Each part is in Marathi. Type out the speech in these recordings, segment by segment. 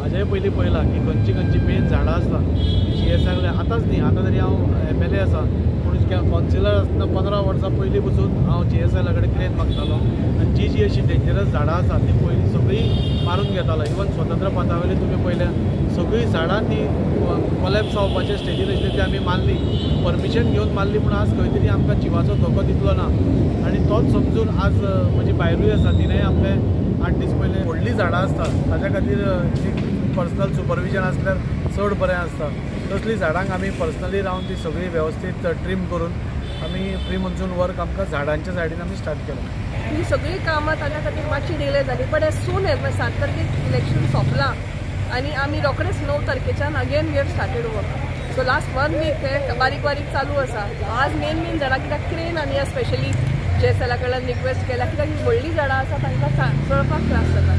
हाजे पयलीं पळयलां की खंयची मेन झाडां आसता GSR आतांच न्ही, आतां तरी हांव MLA आसा, पूण कावन्सिलर आसतना 15 वर्सां पयलीं पसून हांव GSR कडेन क्रेन मागतालो आनी जी अशी डेंजरस झाडां आसात ती पयलीं सगळीं मारून घेतालो. इवन स्वतंत्र पथावयली तुमी पळयल्या सगळीं झाडां ती कोलॅप्स जावपाचे स्टेजीर आशिल्ली ती आमी मारली, परमिशन घेवन मारली, पूण आज खंय तरी आमकां जिवाचो धोको तितलो ना. आनी तोच समजून आज म्हजी बायलूय आसा तिणेंय आपले 8 दीस पयलीं व्हडलीं झाडां आसतात ताच्या खातीर पर्सनल सुपरविजन आसल्यार चड बरें आसता. तसलीं झाडांक आमी पर्सनली रावन ती सगळी वेवस्थीत ट्रीम करून आमी प्री मॉन्सून वर्क आमकां झाडांच्या सायडीन आमी स्टार्ट केलां. ही सगळी कामां ताच्या खातीर मातशी डिले जाली, बट एज सून एज 7 तारखेक इलेक्शन सोंपलां आनी आमी रोखडेच 9 तारखेच्यान again we have started work. So last 1 week ते बारीक बारीक चालू आसा. आज मेन झाडां कित्याक क्रेन आनी स्पेशली GSR कडल्यान रिक्वेस्ट केल्या कित्याक ही व्हडलीं झाडां आसा तांकां चडपाक त्रास जाता.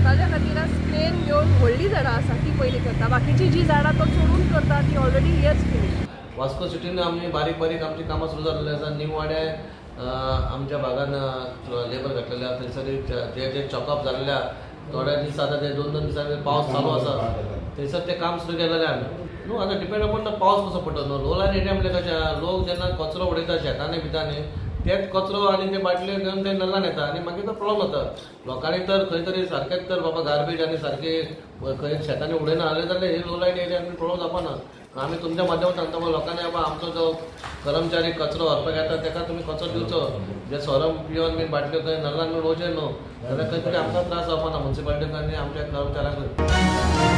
ताज्या खातीर आज क्रेन घेवन व्हडलीं झाडां आसा ती पयलीं करता, बाकीची जी झाडां तो सोडून करता ती ऑलरेडी इयर्स फिनिश. वास्को सिटीन आमी बारीक आमची कामां सुरू जाल्ली आसा. न्यू वाड्या आमच्या भागान लेबर घातलेले आसा, थंयसर जे चॉकअप जाल्ल्या थोड्या दीस आतां ते 2-2 दिसांनी पावस चालू आसा थंयसर ते काम सुरू केलेलें आमी. न्हू आतां डिपेंड अपॉन पावस कसो पडटा न्हू. लोल एरिया म्हणल्यार कशें लोक जेन्ना कचरो उडयता शेतांनी भितांनी तेच कचरो आनी ते बाटल्यो घेवन ते नल्लान येता आनी मागीर तो प्रॉब्लम जाता. लोकांनी तर खंय तरी सारकेंच तर बाबा गार्बेज आनी सारके खंय शेतांनी उडयना जाल्यार हे लो लायन एरियान प्रॉब्लम जावपाना. आमी तुमच्या माध्यमांतून सांगता लोकांनी बाबा आमचो जो कर्मचारी कचरो व्हरपाक येता ताका तुमी कचरो दिवचो. जे सोरम पिवन बी बाटल्यो खंय नल्लान उडोवचे न्हू जाल्यार खंय तरी आमकां त्रास जावपाना म्युन्सिपालिटीक आनी आमच्या कर्मचाऱ्यांक.